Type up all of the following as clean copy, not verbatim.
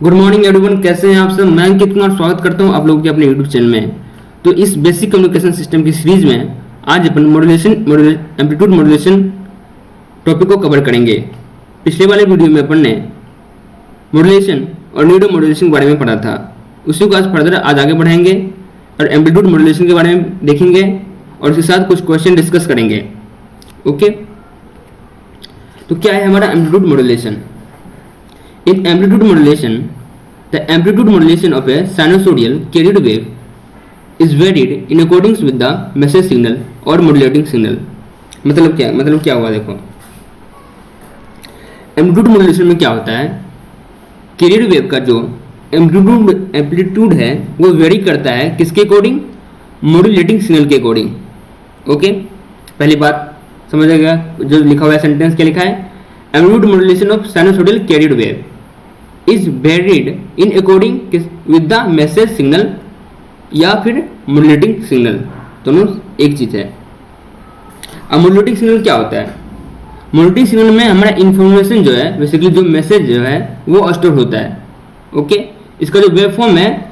Good morning everyone, कैसे हैं आप सब। मैं अंकित कुमार स्वागत करता हूं आप लोगों के अपने यूट्यूब चैनल में। तो इस बेसिक कम्युनिकेशन सिस्टम की सीरीज में आज अपन एम्पलीट्यूड मॉड्यूलेशन टॉपिक को कवर करेंगे। पिछले वाले वीडियो में अपन ने मॉड्यूलेशन और न्यूरो मॉड्यूलेशन के बारे में पढ़ा था, उसी को आज फर्दर आगे बढ़ाएंगे और एम्पलीट्यूड मॉड्यूलेशन के बारे में देखेंगे और उसके साथ कुछ क्वेश्चन डिस्कस करेंगे। ओके, तो क्या है हमारा amplitude modulation? In amplitude modulation, the amplitude modulation of a sinusoidal carried wave is varied in accordance with the message signal or modulating signal। मतलब क्या हुआ, देखो एम्पलीट्यूड मॉड्यूलेशन में क्या होता है, कैरियर वेव का जो एम्पलीट्यूड है वो वेरी करता है किसके अकॉर्डिंग? मॉड्यूलेटिंग सिग्नल के अकॉर्डिंग। ओके, पहली बात समझ आ गया। जो लिखा हुआ है सेंटेंस क्या लिखा है? Amplitude modulation of sinusoidal carrier wave is varied in according with the message signal या फिर मॉड्यूलेटिंग सिग्नल, दोनों एक चीज है। अब मॉड्यूलेटिंग सिग्नल क्या होता है? मॉड्यूलेटिंग सिग्नल में हमारा इंफॉर्मेशन जो है, बेसिकली जो मैसेज जो है वो स्टोर होता है। ओके, इसका जो वेव फॉर्म है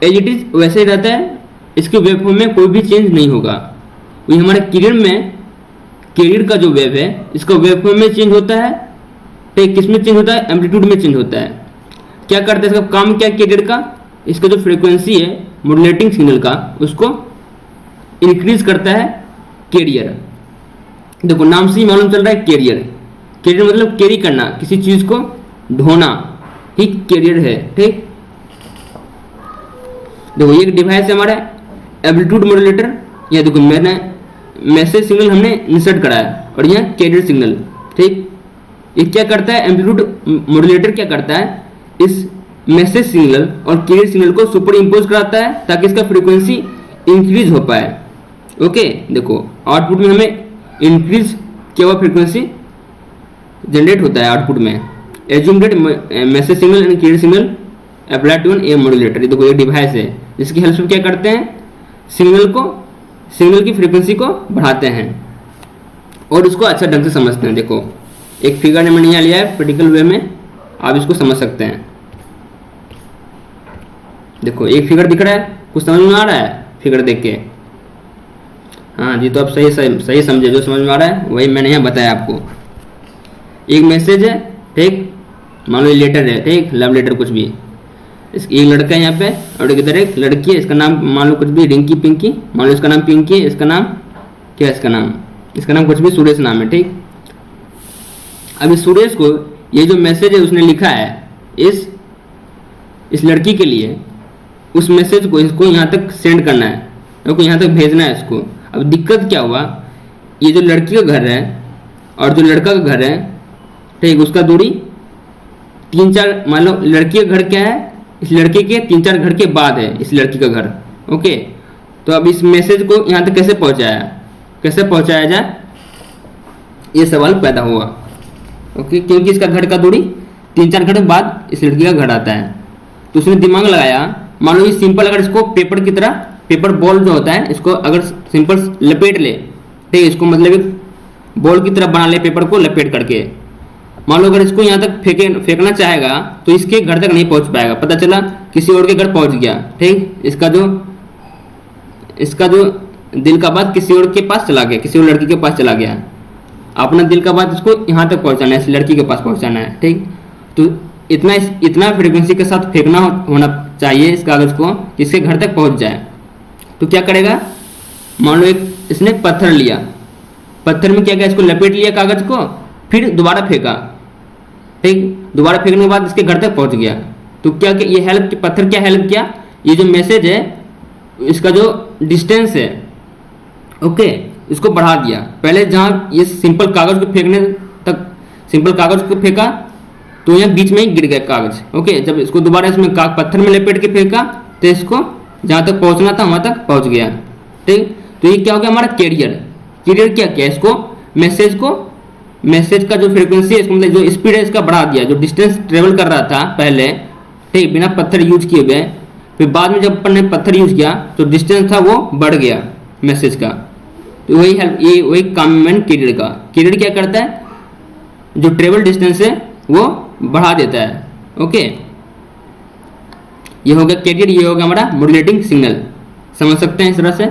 एज इट इज वैसे ही रहता है, इसके वेव फॉर्म में कोई भी चेंज नहीं होगा। वही हमारे कैरियर का जो वेव है इसका वेव फॉर्म में चेंज होता है, तो किस में चेंज होता है? एम्पलीट्यूड में चेंज होता है। क्या करता है इसका काम? क्या कैरियर का, इसका जो फ्रीक्वेंसी है मॉड्यूलेटिंग सिग्नल का उसको इंक्रीज करता है कैरियर। देखो नाम से ही मालूम चल रहा है कैरियर। कैरियर मतलब कैरी करना, किसी चीज को ढोना ही कैरियर है। ठीक, देखो ये एक डिवाइस है हमारा एम्पलीट्यूड मॉड्यूलेटर। या देखो मैंने मैसेज सिग्नल हमने इंसर्ट कराया और यह कैरियर सिग्नल। ठीक, ये क्या करता है? एम्पलीट्यूड मॉड्यूलेटर क्या करता है? इस मैसेज सिग्नल और कैरियर सिग्नल को सुपर इम्पोज कराता है ताकि इसका फ्रीक्वेंसी इंक्रीज हो पाए। ओके, देखो आउटपुट में हमें इंक्रीज किया हुआ फ्रीक्वेंसी जनरेट होता है आउटपुट में। Assume that message signal and carrier signal apply to an M modulator. देखो ये डिवाइस है जिसकी हेल्प से क्या करते हैं? सिग्नल की फ्रीक्वेंसी को बढ़ाते हैं और उसको अच्छा ढंग से समझते हैं। देखो एक फिगर मैंने यहाँ लिया है प्रैक्टिकल वे में, आप इसको समझ सकते हैं। देखो एक फिगर दिख रहा है, कुछ समझ में आ रहा है फिगर देख के? हाँ जी, तो आप सही समझे, जो समझ में आ रहा है वही मैंने यहाँ बताया आपको। एक मैसेज है, ठीक, मान लो लेटर है, ठीक, लव लेटर कुछ भी। एक लड़का है यहाँ पे और इधर एक लड़की है, इसका नाम मान लो कुछ भी रिंकी पिंकी, मान लो इसका नाम पिंकी है, इसका नाम क्या है? इसका नाम कुछ भी सुरेश नाम है। ठीक, अब इस सुरेश को ये जो मैसेज है उसने लिखा है इस लड़की के लिए, उस मैसेज को इसको यहाँ तक सेंड करना है, तो यहाँ तक भेजना है इसको। अब दिक्कत क्या हुआ, ये जो लड़की का घर है और जो लड़का का घर है, ठीक, उसका दूरी 3-4, मान लो लड़की का घर क्या है, इस लड़के के 3-4 घर के बाद है इस लड़की का घर। ओके, तो अब इस मैसेज को यहाँ तक कैसे पहुँचाया जाए, ये सवाल पैदा हुआ। ओके, क्योंकि इसका घर का दूरी 3-4 घर बाद इस लड़की का घर आता है। तो उसने दिमाग लगाया, मान लो ये सिंपल अगर इसको पेपर की तरह, पेपर बॉल जो होता है, इसको अगर सिंपल लपेट ले, ठीक, इसको मतलब एक बॉल की तरह बना ले पेपर को लपेट करके। मान लो अगर इसको यहाँ तक फेंकना चाहेगा तो इसके घर तक नहीं पहुंच पाएगा, पता चला किसी और के घर पहुंच गया। ठीक, इसका जो दिल का बात किसी और के पास चला गया, किसी और लड़की के पास चला गया। अपना दिल का बात इसको यहाँ तक पहुंचाना है, इस लड़की के पास पहुंचाना है। ठीक, तो इतना फ्रीक्वेंसी के साथ फेंकना होना चाहिए इस कागज को जिसके घर तक पहुंच जाए। तो क्या करेगा? मान लो एक इसने पत्थर लिया, पत्थर में क्या किया? इसको लपेट लिया कागज को, फिर दोबारा फेंका। ठीक, दोबारा फेंकने के बाद इसके घर तक पहुंच गया। तो क्या ये पत्थर क्या हेल्प किया? ये जो मैसेज है इसका जो डिस्टेंस है, ओके, इसको बढ़ा दिया। पहले जहाँ ये सिंपल कागज को फेंकने तक, सिंपल कागज को फेंका तो यहाँ बीच में ही गिर गया कागज। ओके, जब इसको दोबारा इसमें पत्थर में लपेट के फेंका तो इसको जहाँ तक पहुँचना था वहाँ तक पहुँच गया। ठीक, तो ये क्या हो गया हमारा कैरियर क्या किया? इसको मैसेज का जो फ्रीक्वेंसी है, इसको मतलब जो स्पीड है इसका बढ़ा दिया, जो डिस्टेंस ट्रेवल कर रहा था पहले, ठीक, बिना पत्थर यूज किए हुए, फिर बाद में जब अपन ने पत्थर यूज किया तो डिस्टेंस था वो बढ़ गया मैसेज का। तो वही काम कैरियर का। कैरियर क्या करता है? जो ट्रेवल डिस्टेंस है वो बढ़ा देता है। ओके, ये हो गया कैरियर, ये हो गया हमारा मॉड्यूलेटिंग सिग्नल। समझ सकते हैं इस तरह से।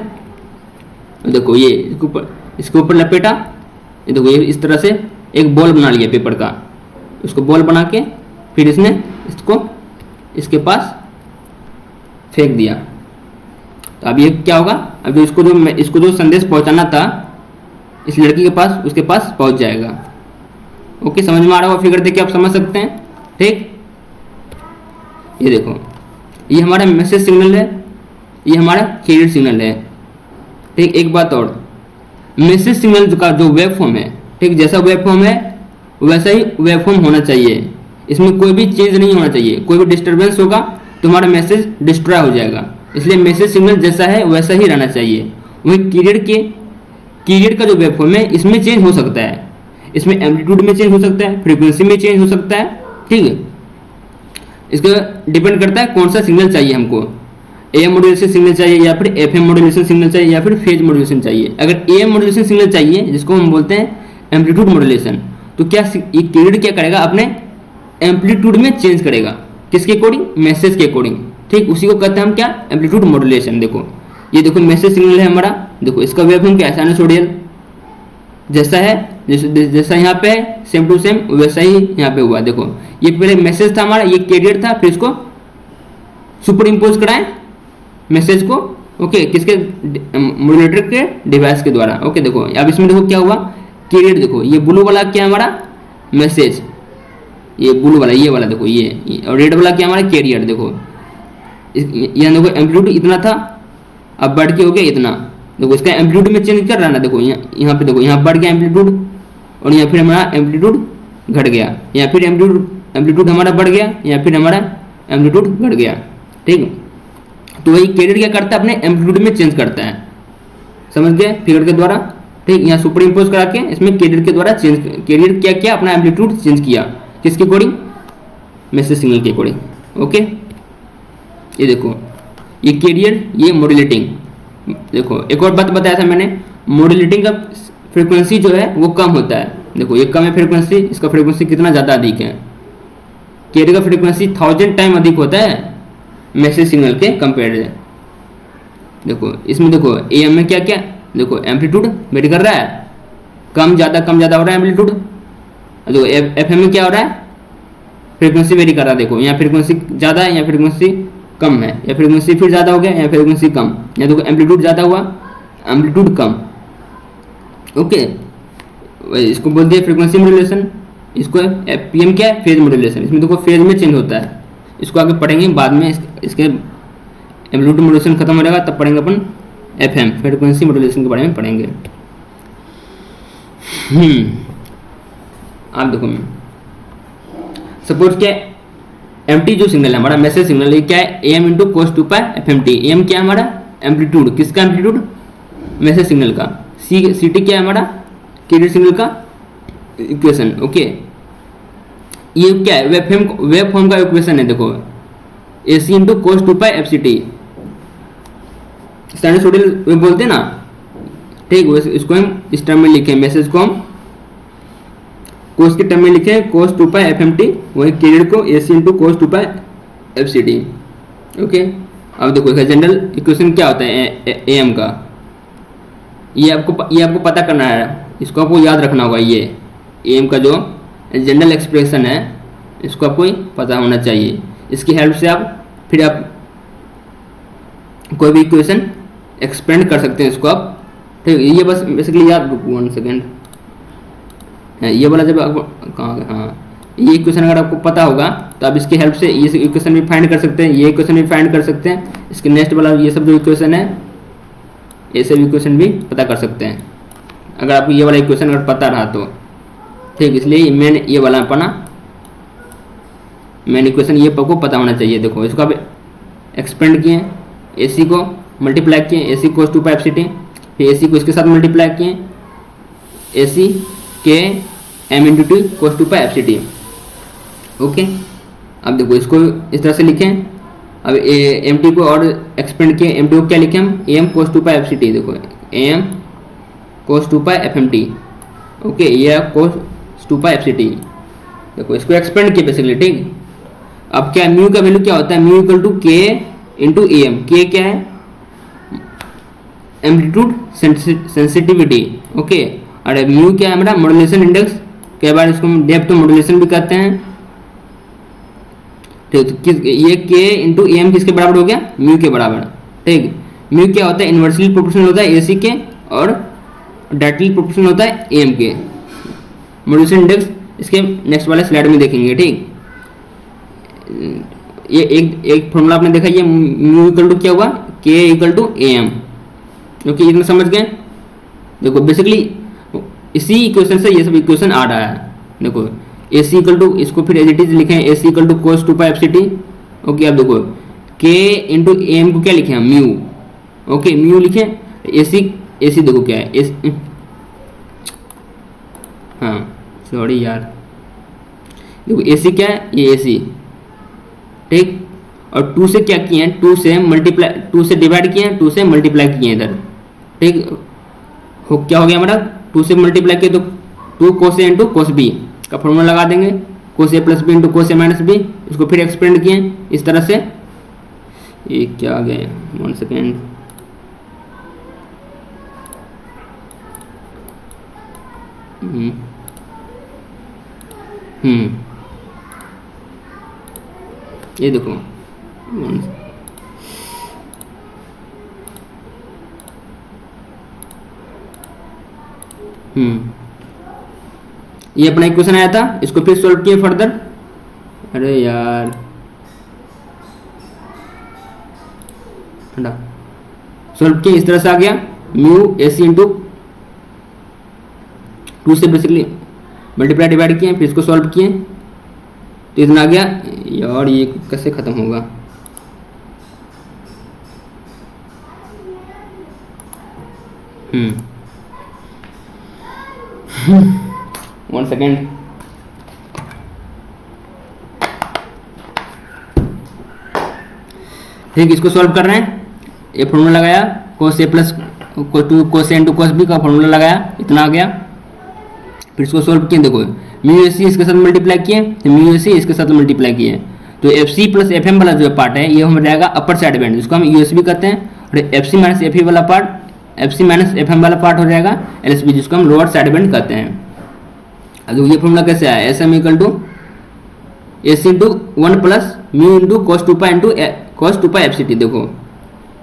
देखो ये इसके ऊपर लपेटा, ये देखो ये इस तरह से एक बॉल बना लिया पेपर का, उसको बॉल बना के फिर इसने इसको इसके पास फेंक दिया। तो अब ये क्या होगा, अब इसको जो संदेश पहुंचाना था इस लड़की के पास, उसके पास पहुंच जाएगा। ओके, समझ में आ रहा होगा फिगर देख के, आप समझ सकते हैं। ठीक, ये देखो ये हमारा मैसेज सिग्नल है, ये हमारा कैरियर सिग्नल है। ठीक, एक बात और, मैसेज सिग्नल का जो वेव फॉर्म है, ठीक, जैसा वेव फॉर्म है वैसा ही वेव फॉर्म होना चाहिए, इसमें कोई भी चेंज नहीं होना चाहिए। कोई भी डिस्टर्बेंस होगा तो हमारा मैसेज डिस्ट्रॉय हो जाएगा, इसलिए मैसेज सिग्नल जैसा है वैसा ही रहना चाहिए। वही कैरियर का जो वेव फॉर्म है इसमें चेंज हो सकता है, इसमें एम्पलीट्यूड में चेंज हो सकता है, फ्रीक्वेंसी में चेंज हो सकता है। ठीक है, इसका डिपेंड करता है कौन सा सिग्नल चाहिए हमको, एएम मॉड्यूलेशन सिग्नल चाहिए या फिर एफएम मॉड्यूलेशन सिग्नल चाहिए या फिर फेज मॉड्यूलेशन चाहिए। अगर एएम मॉड्यूलेशन सिग्नल चाहिए जिसको हम बोलते हैं एम्पलीट्यूड मॉड्यूलेशन, तो क्या ये कैरियर क्या करेगा, अपने एम्पलीट्यूड में चेंज करेगा, किसके अकॉर्डिंग, मैसेज के अकॉर्डिंग। ठीक, उसी को कहते हैं हम क्या, एम्पलीट्यूड मॉड्यूलेशन। देखो ये देखो मैसेज सिग्नल है हमारा, देखो इसका वेवफॉर्म क्या है, साइनसोइडल जैसा है, जैसा यहाँ पे है सेम टू सेम वैसा ही यहाँ पे हुआ। देखो ये पहले मैसेज था हमारा, ये कैरियर था, फिर इसको सुपर इम्पोज कराएं मैसेज को, ओके, किसके, मॉड्यूलेटर के डिवाइस के द्वारा। ओके, देखो अब इसमें देखो क्या हुआ, कैरियर देखो ये ब्लू वाला क्या है हमारा मैसेज, ये ब्लू वाला ये वाला देखो ये, और रेड वाला क्या हमारा कैरियर। देखो यहाँ देखो एम्पलीट्यूड इतना था, अब बढ़ के हो गया इतना। देखो इसका एम्पलीट्यूड में चेंज कर रहा है ना, देखो यहाँ पे देखो यहाँ बढ़ गया एम्पलीट्यूड, और यहाँ फिर हमारा एम्पलीट्यूड घट गया, यहाँ फिर एम्पलीट्यूड हमारा बढ़ गया, यहाँ फिर हमारा एम्पलीट्यूड घट गया। ठीक, तो वही कैरियर क्या करता है, अपने एम्पलीट्यूड में चेंज करता है। समझ गए फिगर के द्वारा। ठीक, यहाँ सुपर इम्पोज करा के इसमें कैरियर के द्वारा चेंज, कैरियर क्या किया, अपना एम्पलीट्यूड चेंज किया, किसके अकॉर्डिंग, मैसेज सिग्नल के अकॉर्डिंग। ओके, ये देखो ये कैरियर, ये मॉड्यूलेटिंग। देखो एक और बात बताया था मैंने, मॉड्यूलेटिंग का फ्रीक्वेंसी जो है वो कम होता है। देखो ये कम है फ्रीक्वेंसी, इसका फ्रीक्वेंसी कितना ज़्यादा अधिक है, कैरियर का फ्रीक्वेंसी 1000 टाइम अधिक होता है मैसेज सिग्नल के कंपेयर। देखो इसमें देखो एएम में क्या क्या, देखो एम्पलीट्यूड वेरी कर रहा है, कम ज़्यादा हो रहा है एम्पलीट्यूड। देखो एफएम में क्या हो रहा है, फ्रीक्वेंसी वेरी कर रहा है। देखो यहाँ फ्रीक्वेंसी ज़्यादा है, यहाँ फ्रीक्वेंसी कम है, या फ्रीक्वेंसी फिर ज़्यादा हो गया, या फ्रीक्वेंसी कम, या देखो एम्पलीट्यूड ज़्यादा हुआ, एम्पलीट्यूड कम। ओके, इसको बोल दिया फ्रीक्वेंसी मॉड्यूलेशन। इसको पीएम क्या है, फेज मॉड्यूलेशन। इसमें देखो फेज में चेंज होता है, इसको आगे पढ़ेंगे बाद में, इसके एम्पलीट्यूड मॉड्यूलेशन खत्म हो जाएगा तब पढ़ेंगे अपन एफएम, फ्रीक्वेंसी मॉड्यूलेशन के बारे में पढ़ेंगे। आप देखो सपोज क्या एमटी जो सिग्नल है हमारा मैसेज सिग्नल, ये क्या है, एम इंटू कोस 2 पाई एफएमटी। एम क्या है हमारा, एम्पलीट्यूड, किसका एम्पलीट्यूड, मैसेज सिग्नल का। सीटी क्या है हमारा, कैरियर सिग्नल का इक्वेशन। ओके, ये क्या है, वेव फॉर्म का इक्वेशन है। देखो एसी इंटू कोस 2 पाई एफसीटी, साइनसोइडल बोलते हैं ना। ठीक, इसको हम इस टर्म में लिखे, मैसेज को हम कोस के टर्म में लिखे, कोस 2 पाई एफएमटी, वही कैरियर को एसी इंटू कोस 2 पाई एफसीटी। ओके, अब देखो जनरल इक्वेशन क्या होता है एएम का, ये आपको पता करना है, इसको आपको याद रखना होगा। ये एएम का जो जनरल एक्सप्रेशन है इसको आपको पता होना चाहिए, इसकी हेल्प से आप फिर आप कोई भी इक्वेशन एक्सपेंड कर सकते हैं इसको आप। ठीक, ये बस बेसिकली याद, 1 सेकेंड, ये वाला जब आपको कहाँ, हाँ ये इक्वेशन अगर आपको पता होगा तो आप इसकी हेल्प से ये इक्वेशन भी फाइंड कर सकते हैं, ये इक्वेशन भी फाइंड कर सकते हैं, इसके नेक्स्ट वाला ये सब जो इक्वेशन है ये सब इक्वेशन भी पता कर सकते हैं अगर आपको ये वाला इक्वेशन अगर पता रहा तो। ठीक, इसलिए मेन ये वाला अपना मेन इक्वेशन ये आपको पता होना चाहिए। देखो इसको आप एक्सपेंड किए, एसी को मल्टीप्लाई किए, एसी कोस 2 पाई एफसीटी, फिर एसी को इसके साथ मल्टीप्लाई किए, एसी के एम इंटू टी कोस 2 पाई एफसीटी। ओके, अब देखो इसको इस तरह से लिखें। अब एम टी को और एक्सपेंड किए, एम टी को क्या लिखें हम, एम कोस 2 पाई एफसीटी। देखो एम कोस 2 पाई एफएमटी। ओके, ये कोस 2 पाई एफसीटी। देखो इसको एक्सपेंड किए बेसिकली। ठीक, अब क्या म्यू का वैल्यू क्या होता है, म्यू इक्वल टू के इंटू ए एम। के क्या है, एम्पलीट्यूड सेंसिटिविटी, ओके। और म्यू क्या है हमारा, मॉड्यूलेशन इंडेक्स, कई बार इसको डेप्थ मॉड्यूलेशन भी कहते हैं। ठीक, तो किस ये के इंटू ए एम किसके बराबर हो गया, म्यू के बराबर। ठीक, म्यू क्या होता है, इन्वर्सली प्रोपोर्शनल होता है एसी के और डायरेक्टली प्रोपोर्शनल होता है एम के। मॉड्यूलेशन इंडेक्स इसके नेक्स्ट वाले स्लाइड में देखेंगे। ठीक, ये एक फॉर्मूला आपने देखा, ये म्यू इक्वल टू क्या हुआ, k equal to A M. Okay, इतना समझ गए। देखो बेसिकली इसी इक्वेशन से ये सब इक्वेशन आ रहा है। देखो ए सी इक्वल टू, इसको फिर एज इट इज लिखे हैं, A C equal to cos 2 pi F C T. Okay, अब देखो के इंटू ए एम को क्या लिखे हैं, म्यू। ओके, म्यू लिखे, ए सी देखो क्या है, हाँ सॉरी यार, देखो ए सी क्या है, ये ए सी। ठीक, और 2 से क्या किए हैं, 2 से मल्टीप्लाई, 2 से डिवाइड किए हैं, 2 से मल्टीप्लाई किए हैं इधर। ठीक, हो क्या हो गया हमारा, 2 से मल्टीप्लाई किए तो 2 कोस ए इंटू कोस बी का फॉर्मूला लगा देंगे, कोस ए प्लस बी इंटू कोस ए माइनस बी। इसको फिर एक्सपेंड किए इस तरह से, ये क्या आ गया, 1 सेकेंड, ये देखो ये अपना इक्वेशन आया था, इसको फिर सॉल्व किए फर्दर। अरे यार सॉल्व किए, इस तरह से आ गया म्यू ए सी इंटू 2 से बेसिकली मल्टीप्लाई डिवाइड किए, फिर इसको सॉल्व किए तो इतना आ गया। यार ये कैसे खत्म होगा, वन सेकेंड, ठीक, इसको सॉल्व कर रहे हैं। ये फॉर्मूला लगाया, कोस ए प्लस कोस ए इंटू कोस बी का फॉर्मूला लगाया, इतना आ गया। फिर इसको सॉल्व किए, देखो म्यू ए सी इसके साथ मल्टीप्लाई किए, तो म्यू ए सी इसके साथ मल्टीप्लाई किए, तो F C plus F M वाला जो पार्ट है ये हमें रहेगा अपर साइड बैंड, जिसको हम यू एस बी कहते हैं। और F C minus F E वाला part, F C minus F M वाला पार्ट हो जाएगा एल एस बी, जिसको हम लोअर साइड बैंड कहते हैं। अब ये फॉर्मूला कैसे आया, S M equal to A C into 1 plus mu into cos 2 pi into cos 2 pi F C T. देखो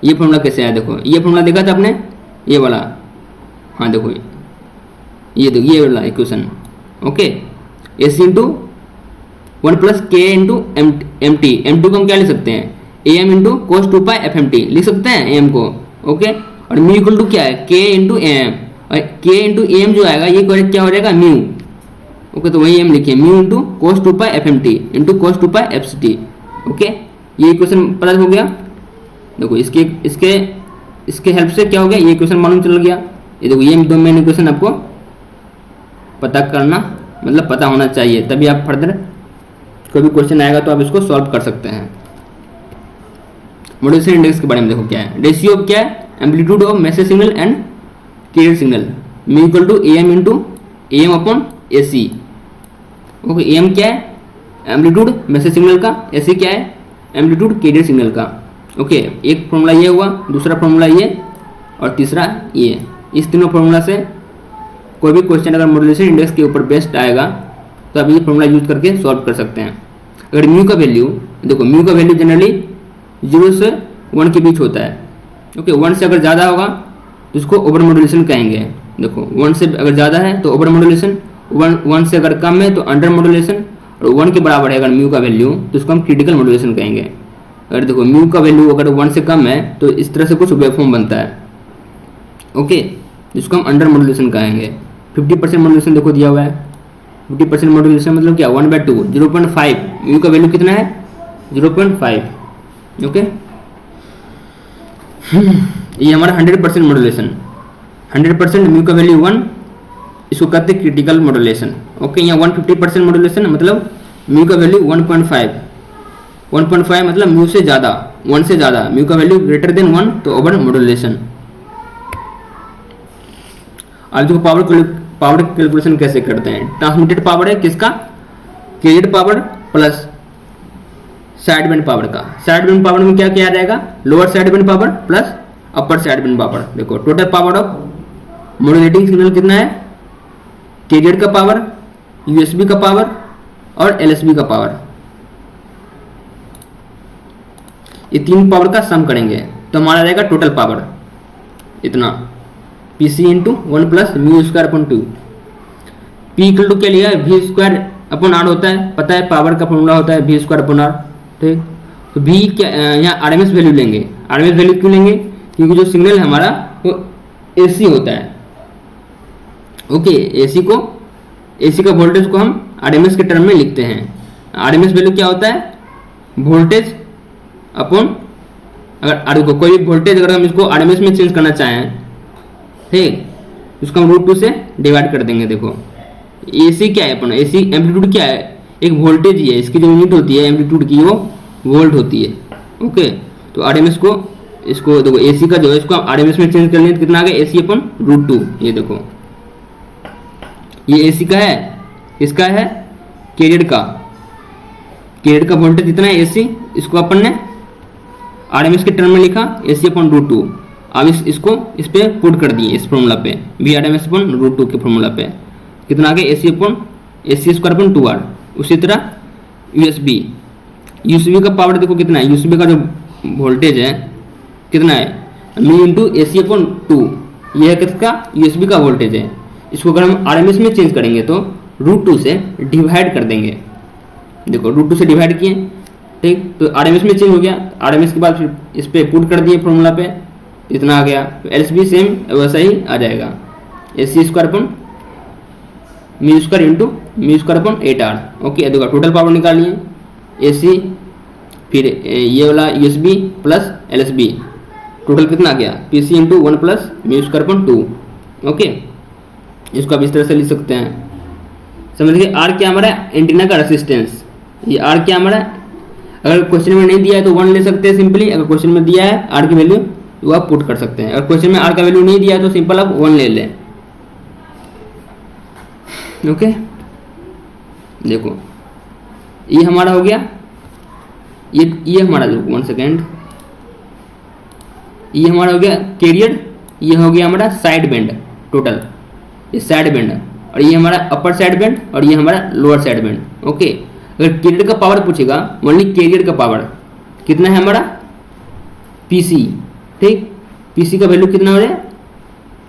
ये फॉर्मूला कैसे आया, देखो ये फॉर्मूला देखा था आपने, ये वाला, हाँ देखो ये देखो ये वाला equation. Okay, A C into 1 plus k into M T, M T को हम क्या लिख सकते हैं, A M into cos 2 pi F M T लिख सकते हैं ए एम को। ओके, और म्यू इक्वल टू क्या है, के इंटू ए एम, और के इंटू ए एम जो आएगा ये क्या हो जाएगा, म्यू। ओके, तो वही एम लिखिए, mu into cos 2 pi F M T into cos 2 pi F C T. Okay, ये इक्वेशन पता हो गया। देखो इसके हेल्प से क्या हो गया, ये इक्वेशन मालूम चल गया। ये देखो ये दो मेन इक्वेशन आपको पता करना, मतलब पता होना चाहिए, तभी आप फर्दर कोई भी क्वेश्चन आएगा तो आप इसको सॉल्व कर सकते हैं। मॉड्यूलेशन इंडेक्स के बारे में देखो क्या है, रेशियो ऑफ क्या है, amplitude of message signal and carrier signal, mu equal to A M into A M upon A C. Okay, A M क्या है, एम्पलीट्यूड मैसेज सिग्नल का, ए सी क्या है, एम्पलीट्यूड कैरियर सिग्नल का। ओके, एक फॉर्मूला ये हुआ, दूसरा फॉर्मूला ये, और तीसरा ये। इस तीनों फॉर्मूला से कोई भी क्वेश्चन अगर मॉड्यूलेशन इंडेक्स के ऊपर बेस्ड आएगा तो आप ये फॉर्मूला यूज करके सॉल्व कर सकते हैं। अगर म्यू का वैल्यू, देखो म्यू का वैल्यू जनरली 0 से 1 के बीच होता है। ओके, 1 से अगर ज़्यादा होगा तो इसको ओवर मॉड्यूलेशन कहेंगे। देखो 1 से अगर ज़्यादा है तो ओवर मॉड्यूलेशन, 1 से अगर कम है तो अंडर मॉड्यूलेशन, और 1 के बराबर है अगर म्यू का वैल्यू तो इसको हम क्रिटिकल मॉड्यूलेशन कहेंगे। अगर देखो म्यू का वैल्यू अगर 1 से कम है तो इस तरह से कुछ वेवफॉर्म बनता है। ओके, जिसको हम अंडर मॉड्यूलेशन कहेंगे। 50% मॉड्यूलेशन देखो दिया हुआ है, 50% मॉड्यूलेशन मतलब क्या, 1/2, 0.5। म्यू का वैल्यू कितना है, 0.5। ओके, ये हमारा 100% मॉड्यूलेशन, 100% म्यू का वैल्यू 1, इसको कहते हैं क्रिटिकल मॉड्यूलेशन। ओके, यहाँ 150% मॉड्यूलेशन मतलब म्यू का वैल्यू 1.5, 1.5 मतलब म्यू से ज़्यादा, 1 से ज़्यादा, म्यू का वैल्यू ग्रेटर देन 1 तो ओवर मॉड्यूलेशन। अब देखो पावर कैलकुलेशन कैसे करते हैं। ट्रांसमिटेड पावर है किसका, carrier power plus side band power का। साइड बैंड पावर में क्या क्या आ जाएगा, lower side band power plus upper side band power. देखो total power of modulating signal कितना है, कैरियर का पावर, यूएसबी का पावर और एलएसबी का पावर, ये तीन पावर का सम करेंगे तो हमारा रहेगा टोटल पावर इतना, PC into 1 plus mu square upon 2। P equal to क्या लिया है, वी स्क्वायर अपॉन आर होता है, पता है पावर का फॉर्मूला होता है वी स्क्वायर अपॉन आर। ठीक, तो वी क्या यहाँ आरएमएस वैल्यू लेंगे। आरएमएस वैल्यू क्यों लेंगे, क्योंकि जो सिग्नल है हमारा वो एसी होता है। ओके, एसी का वोल्टेज को हम आरएमएस के टर्म में लिखते हैं। आरएमएस वैल्यू क्या होता है, वोल्टेज अपॉन, अगर को कोई वोल्टेज अगर हम इसको आरएमएस में चेंज करना चाहें, ठीक, उसको हम √2 से डिवाइड कर देंगे। देखो एसी क्या है अपन, एसी एम्पलीट्यूड क्या है, एक वोल्टेज ही है, इसकी जो यूनिट होती है एम्पलीट्यूड की वो वोल्ट होती है। ओके, तो आरएमएस को इसको देखो एसी का जो है इसको हम आरएमएस में चेंज कर लें तो कितना आ गया, एसी अपन √2। ये देखो ये एसी का है, इसका है कैरियर का वोल्टेज कितना है एसी, इसको अपन ने आरएमएस के टर्म में लिखा एसी अपन √2। अब इसको इस पे पुट कर दिए, इस फॉर्मूला पे वी आरएमएस अपन √2 के फॉर्मूला पे कितना आ गया, एसी स्क्वायर अपन 2r। उसी तरह यूएसबी का पावर देखो कितना है, यूएसबी का जो वोल्टेज है कितना है, म्यू इंटू एसी अपन 2, यह किसका, यूएसबी का वोल्टेज है। इसको अगर हम आरएमएस में चेंज करेंगे तो √2 से डिवाइड कर देंगे। देखो √2 से डिवाइड किए, ठीक, तो आरएमएस में चेंज हो गया। आरएमएस के बाद फिर इस पे पुट कर दिए फॉर्मूला पे, इतना आ गया। तो एलएसबी सेम वैसा ही आ जाएगा, एसी स्क्वायर अपन mu square into mu square अपन 8r। ओके, देखो टोटल पावर निकालिए, एसी फिर ये वाला यूएसबी प्लस एलएसबी, टोटल कितना आ गया, PC into 1 plus mu square अपन 2। ओके, इसको आप इस तरह से लिख सकते हैं। समझ लीजिए आर क्या हमारा एंटीना का रेसिस्टेंस, ये आर क्या हमारा, अगर क्वेश्चन में नहीं दिया है तो 1 ले सकते हैं सिंपली, अगर क्वेश्चन में दिया है आर की वैल्यू तो आप पुट कर सकते हैं। अगर क्वेश्चन में आर का वैल्यू नहीं दिया है तो सिंपल आप 1 ले लें। ओके, देखो ये हमारा हो गया, ये हमारा देखो 1 सेकेंड, ये हमारा हो गया कैरियर, ये हो गया हमारा साइड बैंड, टोटल ये साइड बैंड, और ये हमारा अपर साइड बैंड और ये हमारा लोअर साइड बैंड। ओके, अगर कैरियर का पावर पूछेगा, ओनली कैरियर का पावर कितना है हमारा, पीसी, ठीक, पीसी का वैल्यू कितना हो रहा है,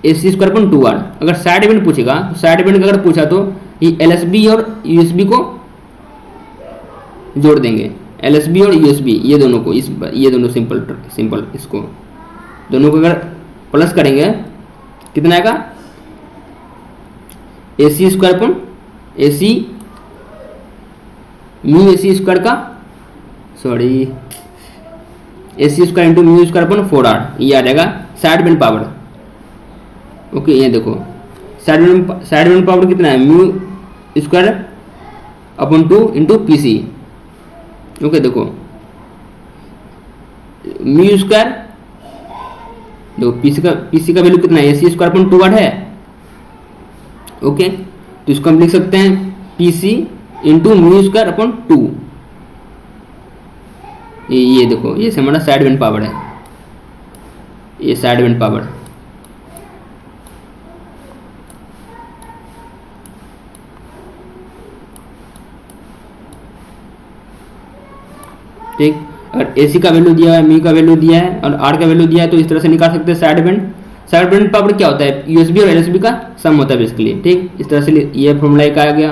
एसी स्क्वायर अपन 2r। अगर साइड बैंड पूछेगा, साइड बैंड का अगर पूछा तो ये एलएसबी और यूएसबी को जोड़ देंगे, एलएसबी और यूएसबी ये दोनों को, ये दोनों सिंपल इसको दोनों को अगर प्लस करेंगे कितना आएगा, AC square upon AC mu AC square का, sorry AC square into mu square upon 4r, ये आ जाएगा साइड बैंड पावर। ओके, ये देखो साइड बैंड पावर कितना है, म्यू स्क्वायर अपन 2 इंटू पीसी। ओके, देखो म्यू स्क्वायर, देखो पीसी का वैल्यू कितना है, एसी स्क्वायर अपन 2r है। ओके, तो इसको हम लिख सकते हैं पीसी इंटू म्यू स्क्वायर अपन 2। ये देखो ये हमारा साइड बैंड पावर है, ये साइड बैंड पावर। ठीक, अगर एसी का वैल्यू दिया है, म्यू का वैल्यू दिया है और आर का वैल्यू दिया है तो इस तरह से निकाल सकते हैं side band. Side band power क्या होता है, यूएसबी और एलएसबी का सम होता है बेसिकली। ठीक, इस तरह से ये फॉर्मूला एक आ गया,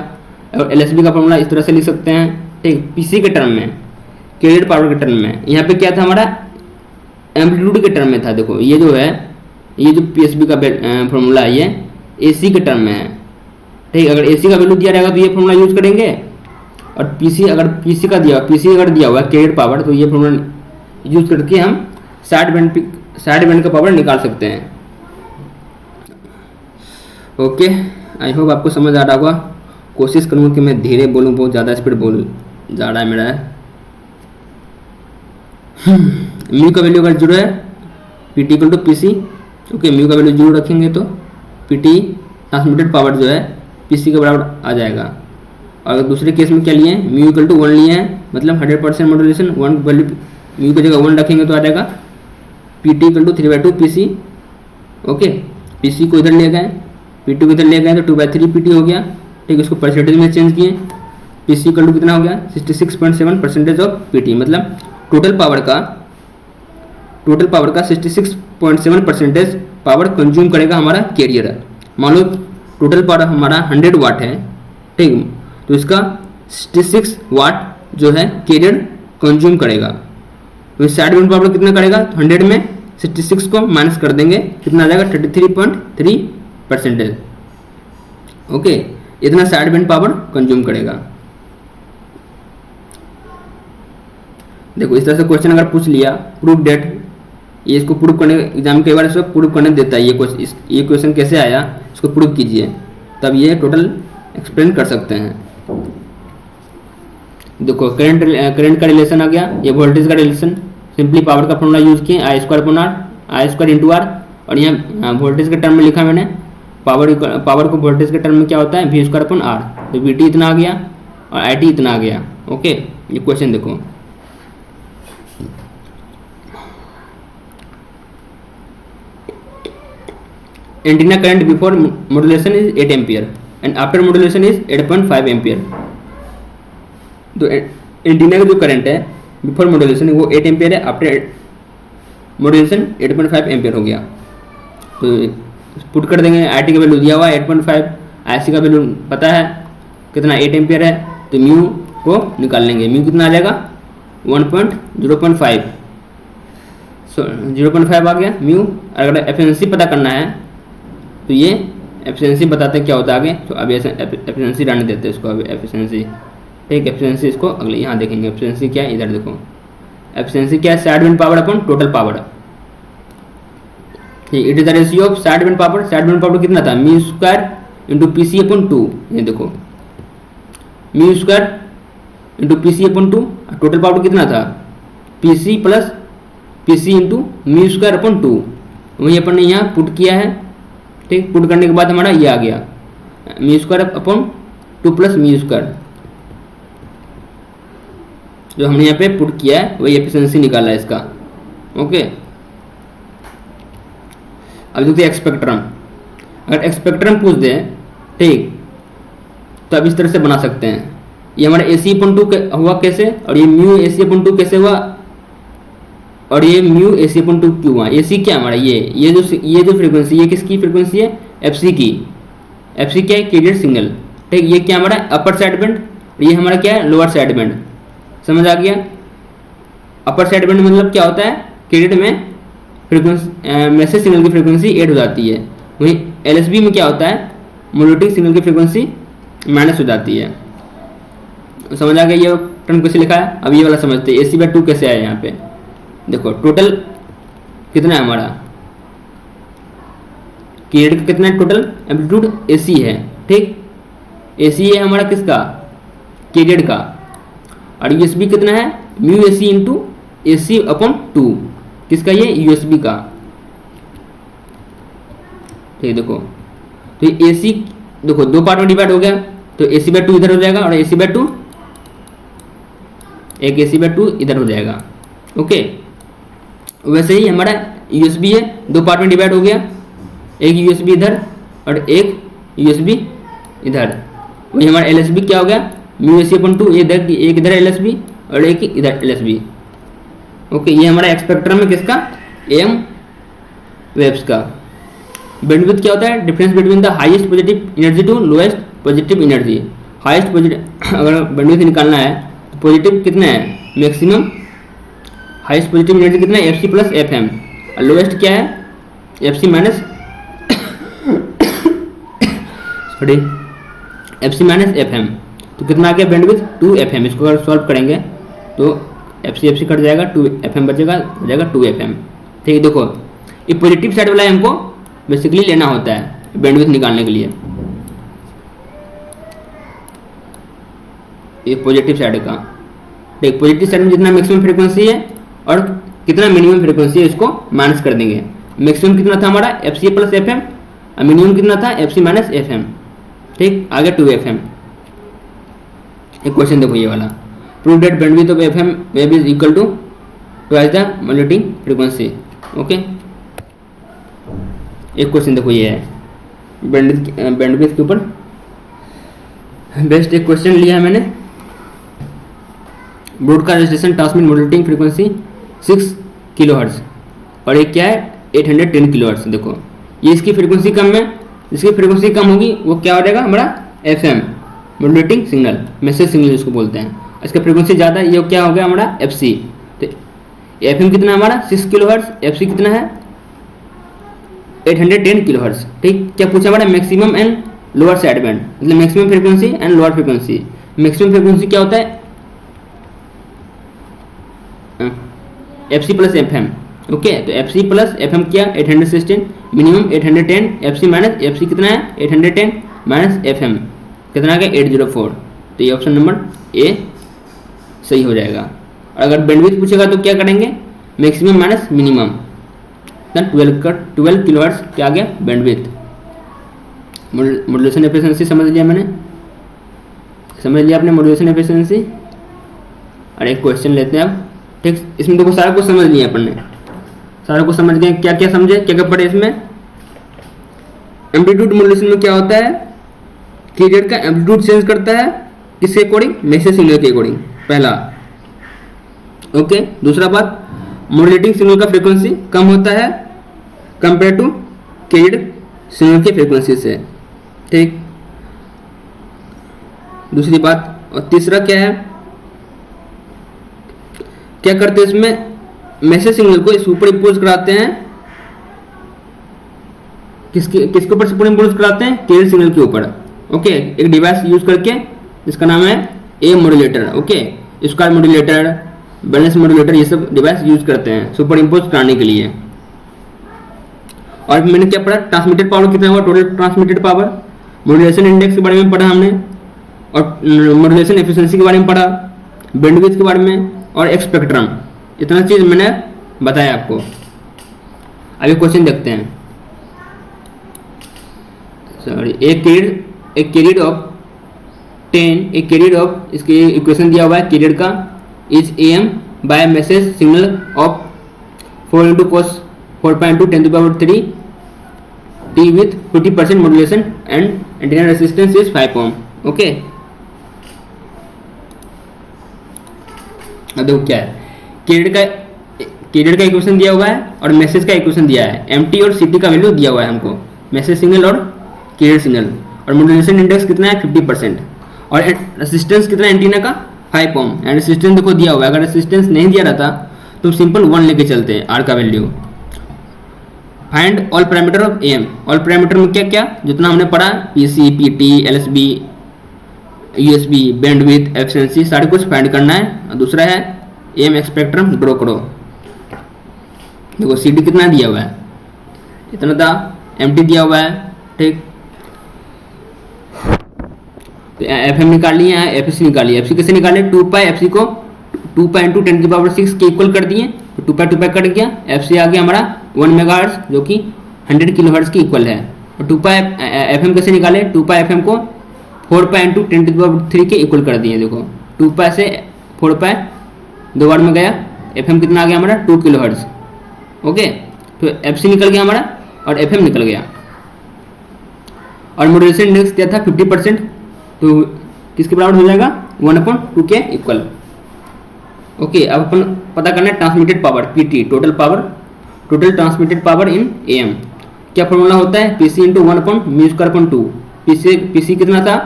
और एलएसबी का फॉर्मूला इस तरह से लिख सकते हैं। ठीक, पीसी के टर्म में, कैरियर पावर के टर्म में, यहाँ पे क्या था हमारा एम्पलीट्यूड के टर्म में था। देखो ये जो है, ये जो पीएसबी का फॉर्मूला है ये एसी के टर्म में है। ठीक, अगर एसी का वैल्यू दिया रहेगा तो ये फॉर्मूला यूज करेंगे, और पीसी अगर अगर दिया हुआ है कैरियर पावर तो ये फॉर्मूला यूज करके हम साइड बैंड का पावर निकाल सकते हैं। ओके, आई होप आपको समझ आ रहा होगा। कोशिश करूँगा कि मैं धीरे बोलूँ, बहुत ज़्यादा स्पीड बोल जा रहा है मेरा। म्यू का वैल्यू अगर 0 है, PT equal to PC. Okay, mu का वैल्यू 0 रखेंगे तो पीटी ट्रांसमिटेड पावर जो है पीसी के बराबर आ जाएगा। और दूसरे केस में क्या लिए हैं, म्यू इक्वल टू 1 लिए हैं, मतलब 100% मॉड्यूलेशन 1 वैल्यू म्यू की जगह 1 रखेंगे तो आ जाएगा PT equal to 3/2 PC। Okay, PC को इधर ले गए, P2 को इधर ले गए तो 2/3 PT हो गया। ठीक, इसको परसेंटेज में चेंज किए, PC इक्वल टू कितना हो गया 66.7% ऑफ PT, मतलब टोटल पावर का 66.7% पावर कंज्यूम करेगा हमारा कैरियर। मान लो टोटल पावर हमारा 100 वाट है, ठीक, तो इसका 66 वाट जो है कैरियर कंज्यूम करेगा। तो साइड बैंड पावर कितना करेगा, 100 में 66 को माइनस कर देंगे, कितना आ जाएगा 33.3%। ओके, इतना साइड बैंड पावर कंज्यूम करेगा। देखो इस तरह से क्वेश्चन अगर पूछ लिया, प्रूफ डेट, ये इसको प्रूफ करने, एग्जाम कई बार इसको प्रूफ करने देता है, ये क्वेश्चन कैसे आया इसको प्रूफ कीजिए, तब ये टोटल एक्सप्लेन कर सकते हैं। देखो करंट का रिलेशन आ गया, ये वोल्टेज का रिलेशन, सिंपली पावर का फॉर्मूला यूज किए I² इंटू आर, और यहाँ वोल्टेज के टर्म में लिखा मैंने, पावर को वोल्टेज के टर्म में क्या होता है V²/R, तो VT इतना आ गया और IT इतना आ गया। ओके, ये क्वेश्चन देखो, antenna current before modulation is 8 ampere and after modulation is 8.5 ampere. तो एंटीना का जो करंट है बिफोर मॉड्यूलेशन वो 8 एम्पियर है, आफ्टर मॉड्यूलेशन 8.5 एम्पियर हो गया। तो पुट कर देंगे, IT का वैल्यू दिया हुआ है 8.5, IC का वैल्यू पता है कितना 8 एम्पियर है, तो म्यू को निकाल लेंगे, म्यू कितना आ जाएगा 0.5 आ गया म्यू। अगर एफिशिएंसी पता करना है तो ये एफिशिएंसी बताते क्या होता है आगे, तो अभी एफिशिएंसी रहने देते हैं इसको, अभी एफिशिएंसी, ठीक, एफिशिएंसी इसको अगले यहाँ देखेंगे। एफिशिएंसी क्या है, इधर देखो, एफिशिएंसी क्या है, साइड बैंड पावर अपन टोटल पावर, ठीक, it is the ratio of side band power. Side band power कितना था, μ² इंटू PC/2, ये देखो μ² इंटू PC/2, टोटल पावर कितना था PC प्लस PC इंटू μ²/2, वही अपन ने यहाँ पुट किया है। ठीक, पुट करने के बाद हमारा ये आ गया μ²/2 प्लस μ², जो हमने यहाँ पे पुट किया है वही एफिशिएंसी निकाला है इसका। ओके, अब देखते हैं एक्सपेक्ट्रम। अगर एक्सपेक्ट्रम पूछ दे, ठीक, तो अब इस तरह से बना सकते हैं, ये हमारा AC/2 हुआ कैसे, और ये म्यू AC/2 कैसे हुआ, और ये म्यू AC/2 क्यों हुआ। AC क्या हमारा, ये जो फ्रीक्वेंसी, ये किसकी फ्रीक्वेंसी है, FC की। FC क्या है, कैरियर सिग्नल। ठीक, ये क्या हमारा अपर साइड बैंड, ये हमारा क्या है लोअर साइड बैंड, समझ आ गया। अपर साइड बैंड मतलब क्या होता है, कैरियर में फ्रीक्वेंसी मैसेज सिग्नल की फ्रीक्वेंसी ऐड हो जाती है, वहीं LSB में क्या होता है, मोनोलिटिक सिग्नल की फ्रीक्वेंसी माइनस हो जाती है। समझ आ गया ये टर्म कैसे लिखा है। अब ये वाला समझते हैं, AC/2 कैसे आया यहाँ पे। देखो टोटल कितना है हमारा, कैरियर का कितना है टोटल एम्पलीट्यूड AC है, ठीक, AC है हमारा किसका, कैरियर का, और USB कितना है μAC इंटू AC/2, किसका, ये USB का। ठीक, देखो तो ये AC देखो दो पार्ट में डिवाइड हो गया, तो AC/2 इधर हो जाएगा और AC/2 एक AC/2 इधर हो जाएगा। ओके, वैसे ही हमारा USB है, दो पार्ट में डिवाइड हो गया, एक USB इधर और एक USB इधर, वही हमारा LSB क्या हो गया μAC/2, एक इधर LSB और एक इधर LSB। ओके, ये हमारा एक्सपेक्ट्रम है किसका, AM वेव्स का। बैंडविड्थ क्या होता है, difference between the highest positive energy to lowest positive energy. Highest positive अगर बैंडविड्थ निकालना है तो पॉजिटिव कितना है, मैक्सिमम हाईएस्ट पॉजिटिव एनर्जी कितना है, FC प्लस FM, और लोएस्ट क्या है, FC minus sorry FC minus FM। तो कितना आ गया बैंडविड्थ 2FM। इसको अगर सॉल्व करेंगे तो FC कट जाएगा, 2FM बचेगा, हो जाएगा 2FM। ठीक है, देखो ये पॉजिटिव साइड वाला हमको बेसिकली लेना होता है बैंडविड्थ निकालने के लिए, ये पॉजिटिव साइड का। ठीक, पॉजिटिव साइड में जितना मैक्सिमम फ्रीक्वेंसी है और कितना मिनिमम फ्रीक्वेंसी है इसको माइनस कर देंगे। मैक्सिमम कितना था हमारा FC प्लस FM, और मिनिमम कितना था FC माइनस FM। ठीक, आगे 2FM। एक क्वेश्चन देखो ये वाला, prove that bandwidth of FM wave is equal to twice the modulating frequency. Okay, एक क्वेश्चन देखो ये है बैंडविड्थ के ऊपर बेस्ट एक क्वेश्चन लिया है मैंने। Broadcast station transmit modulating frequency 6 kilohertz और एक क्या है 810 किलोहर्ट्ज। देखो ये इसकी फ्रीक्वेंसी कम है, जिसकी फ्रीक्वेंसी कम होगी वो क्या हो जाएगा हमारा FM modulating signal, message signal जिसको बोलते हैं। इसका फ्रीक्वेंसी ज़्यादा है, ये क्या हो गया हमारा एफसी। तो एफएम कितना हमारा 6 किलोहर्ट्ज, एफसी कितना है 810 किलोहर्ट्ज। ठीक, क्या पूछा हमारा maximum and lower side band, मतलब maximum frequency and lower frequency. Maximum frequency क्या होता है एफसी प्लस एफएम। ओके, तो एफसी प्लस एफएम क्या 816, मिनिमम 810, एफसी माइनस एफसी कितना है 810 माइनस एफएम कितना आ गया 804। तो ये ऑप्शन नंबर ए सही हो जाएगा। और अगर बैंडविड्थ पूछेगा तो क्या करेंगे मैक्सिमम माइनस मिनिमम, 12 किलोहर्ट्ज क्या आ गया बैंडविड्थ। मॉड्यूलेशन एफिशिएंसी समझ लिया मैंने, समझ लिया आपने मॉड्यूलेशन एफिशिएंसी। और एक क्वेश्चन लेते हैं अब। ठीक, इसमें देखो सारा कुछ समझ लिया अपन ने, सारा कुछ समझ गए। क्या क्या समझे, क्या क्या पढ़े इसमें। एम्पलीट्यूड मॉड्यूलेशन में क्या होता है, पीरियड का एम्पलीट्यूड चेंज करता है किसके अकॉर्डिंग, मैसेज सिग्नल के अकॉर्डिंग, पहला। ओके, दूसरा बात मॉड्यूलेटिंग सिग्नल का फ्रीक्वेंसी कम होता है कंपेयर टू कैरियड सिग्नल की फ्रीक्वेंसी से। ठीक, दूसरी बात। और तीसरा क्या है, क्या करते हैं इसमें मैसेज सिग्नल को सुपर इम्पोज कराते हैं, किसके ऊपर सुपर इम्पोज कराते हैं कैरियर सिग्नल के ऊपर। ओके, एक डिवाइस यूज करके जिसका नाम है ए modulator. Okay, square modulator, balance modulator, ये सब डिवाइस यूज करते हैं सुपर इम्पोज कराने के लिए। और मैंने क्या पढ़ा, ट्रांसमिटेड पावर कितना हुआ, total transmitted power, modulation index के बारे में पढ़ा हमने, और मॉड्यूलेशन एफिशिएंसी के बारे में पढ़ा, बैंडविड्थ के बारे में, और एक स्पेक्ट्रम। इतना चीज मैंने बताया आपको। अभी क्वेश्चन देखते हैं। सॉरी, एक कैरियर ऑफ 10, एक कैरियर ऑफ, इसके इक्वेशन दिया हुआ है कैरियर का, is M by message signal of 4 × cos 4.2 10³ t with 50% modulation and antenna resistance is 5 ohm। Okay, अब देखो क्या है, कैरियर का इक्वेशन दिया हुआ है और मैसेज का इक्वेशन दिया है, एमटी और सीटी का वैल्यू दिया हुआ है हमको, मैसेज सिग्नल और कैरियर सिग्नल। और मॉड्यूलेशन इंडेक्स कितना है 50%, और रेसिस्टेंस कितना है एंटीना का 5 ओम। एंड रेसिस्टेंस देखो दिया हुआ है, अगर रेसिस्टेंस नहीं दिया रहता तो सिंपल 1 लेके चलते हैं आर का value. Find all parameter of M, all parameter में क्या क्या जितना हमने पढ़ा, PC, PT, LSB, USB, bandwidth, efficiency, सारे कुछ फाइंड करना है। और दूसरा है एम स्पेक्ट्रम ड्रॉ करो। देखो सीडी कितना दिया हुआ है, इतना था, एमटी दिया हुआ है। ठीक, तो एफएम निकाल लिया है, एफसी निकाल लिया। एफसी कैसे निकाले, 2π एफसी को 2π × 10⁶ के इक्वल कर दिए, तो 2π कट गया, एफसी आ गया हमारा 1 मेगाहर्ट्ज जो कि 100 किलोहर्ट्ज की इक्वल है। और 2π एफएम कैसे निकाले, 2π एफएम को 4π × 10⁻³ के इक्वल कर दिए। देखो 2π से 4π 2 बार में गया, एफएम कितना आ गया हमारा 2 किलोहर्ट्ज। ओके, तो एफसी निकल गया हमारा और एफएम निकल गया। और मॉड्यूलेशन इंडेक्स क्या था 50%, तो किसके बराबर हो जाएगा 1/2 के इक्वल। ओके, अब अपन पता करना है transmitted power PT, total transmitted power in am. क्या फॉर्मूला होता है, पीसी × 1/μ²/2। पीसी कितना था,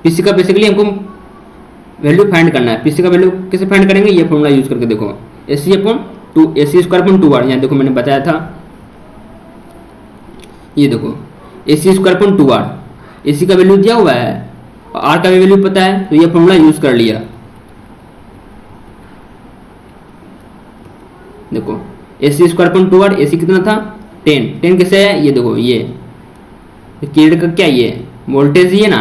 पीसी का बेसिकली हमको वैल्यू फाइंड करना है। पीसी का वैल्यू कैसे फाइंड करेंगे, ये फॉर्मूला यूज करके। देखो AC/2, AC²/2R, यहाँ देखो मैंने बताया था, ये देखो AC²/2R, AC का वैल्यू दिया हुआ है और R का भी वैल्यू पता है, तो ये फॉर्मूला यूज कर लिया। देखो AC²/2R, AC कितना था 10 कैसे है, ये देखो ये कैरियर का क्या, ये वोल्टेज ही है ना,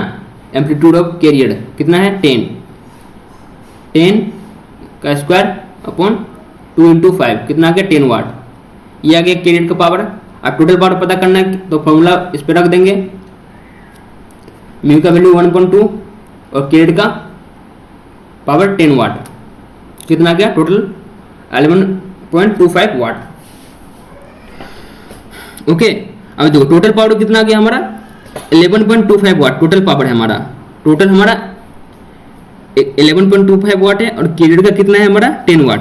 एम्पलीट्यूड ऑफ कैरियर कितना है 10 का स्क्वायर अपॉन 2 × 5 कितना आ गया 10 वाट। ये आ गया कैरियर का पावर। अब टोटल पावर पता करना है तो फॉर्मूला इस पर रख देंगे, म्यू का वैल्यू 1/2 और कैरियर का पावर 10 वाट। कितना गया टोटल 11.25 वाट। ओके, अब देखो टोटल पावर कितना गया हमारा 11.25 वाट टोटल पावर है हमारा। टोटल हमारा 11.25 वाट है और कैरियर का कितना है हमारा 10 वाट।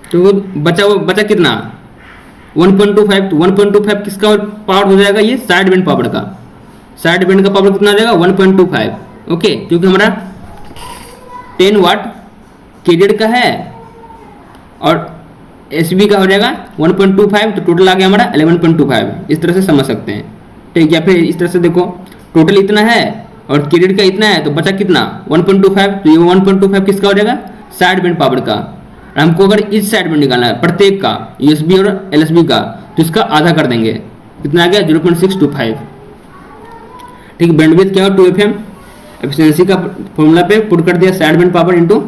तो बचा कितना 1.25। तो 1.25 किसका पावर हो जाएगा, ये साइड बैंड पावर का। साइड बैंड का पावर कितना आ जाएगा 1.25। ओके, क्योंकि हमारा 10 वाट कैरियर का है और एसबी का हो जाएगा 1.25, तो टोटल आ गया हमारा 11.25। इस तरह से समझ सकते हैं, ठीक। या फिर इस तरह से देखो टोटल इतना है और कैरियर का इतना है, तो बचा कितना 1.25। तो ये 1.25 किसका हो जाएगा साइड बैंड पावर का। हमको अगर इस साइड बैंड निकालना है प्रत्येक का, यूएसबी और एलएसबी का, तो इसका आधा कर देंगे। कितना आ गया 0.625, ठीक। बैंडविड्थ क्या हो 2FM। एफिशिएंसी का फॉर्मूला पे पुट कर दिया side band power into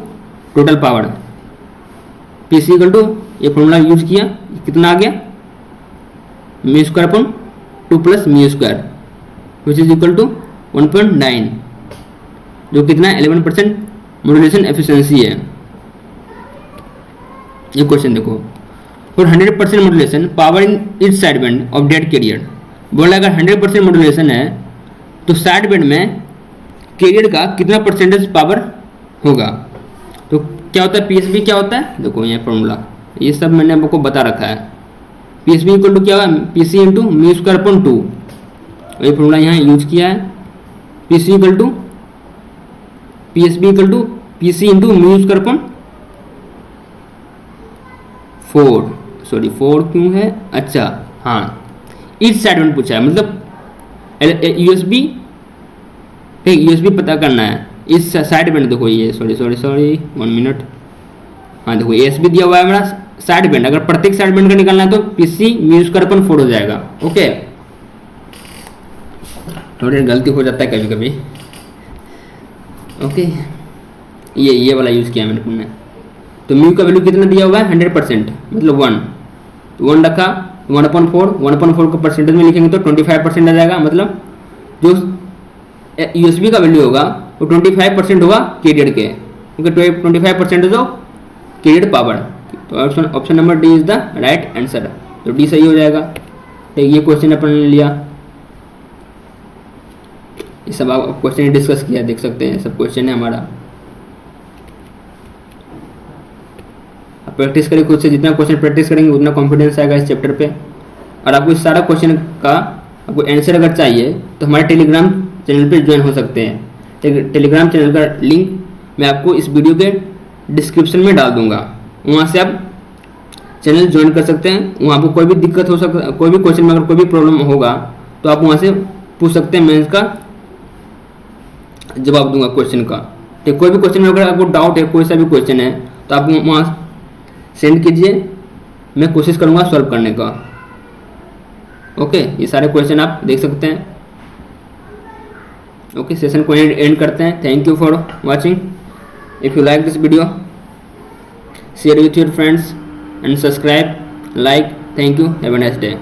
total power. PC equal to ये फॉर्मूला यूज किया, कितना आ गया mu square upon 2 plus mu square which is equal to 1.9, जो कितना 11% मॉड्यूलेशन एफिशिएंसी है। ये क्वेश्चन देखो, for 100% modulation power in each side band of dead carrier. बोला अगर 100% मॉड्यूलेशन है तो साइड बैंड में कैरियर का कितना परसेंटेज पावर होगा। तो क्या होता है पीएसबी क्या होता है, देखो ये फॉर्मूला, ये सब मैंने आपको बता रखा है। पीएसबी इक्वल टू क्या होगा PC into mu square upon 2। ये फॉर्मूला यहाँ यूज किया है। PC equal to PSB equal to PC into mu square upon 4, sorry 4 क्यों है, अच्छा हाँ इस साइड में पूछा है, मतलब यूएसबी, ठीक यूएसबी पता करना है इस साइड बैंड। देखो ये सॉरी 1 मिनट, हाँ देखो एसबी दिया हुआ है हमारा साइड बैंड। अगर प्रत्येक साइड बैंड का निकालना है तो पीसी म्यू स्क्वायर अपॉन 4 हो जाएगा। ओके, थोड़ी गलती हो जाता है कभी कभी। ओके, ये वाला यूज किया मैंने तुमने। तो म्यू का वैल्यू कितना दिया हुआ है 100%, मतलब 1, तो 1 रखा 1/4 को परसेंटेज में लिखेंगे तो 25% आ जाएगा। मतलब जो यूएसबी का वैल्यू होगा वो 25% होगा कैरियर के, क्योंकि 25% ऑफ कैरियर पावर। तो option number D is the right answer, तो डी सही हो जाएगा। तो ये क्वेश्चन अपन ने लिया, ये सब आप क्वेश्चन डिस्कस किया, देख सकते हैं सब क्वेश्चन है हमारा। प्रैक्टिस करिए खुद से, जितना क्वेश्चन प्रैक्टिस करेंगे उतना कॉन्फिडेंस आएगा इस चैप्टर पे। और आपको इस सारा क्वेश्चन का आपको आंसर अगर चाहिए तो हमारे टेलीग्राम चैनल पे ज्वाइन हो सकते हैं। टेलीग्राम चैनल का लिंक मैं आपको इस वीडियो के डिस्क्रिप्शन में डाल दूंगा, वहाँ से आप चैनल ज्वाइन कर सकते हैं। वहाँ आपको कोई भी दिक्कत हो सकता, कोई भी क्वेश्चन में अगर कोई भी प्रॉब्लम होगा तो आप वहाँ से पूछ सकते हैं, मैं इसका जवाब दूंगा क्वेश्चन का। ठीक, कोई भी क्वेश्चन में अगर आपको डाउट है, कोई सा भी क्वेश्चन है तो आप वहाँ सेंड कीजिए, मैं कोशिश करूँगा सॉल्व करने का। ओके, ये सारे क्वेश्चन आप देख सकते हैं। ओके, सेशन को एंड करते हैं। Thank you for watching. If you like this video, share with your friends and subscribe, like. Thank you, have a nice day.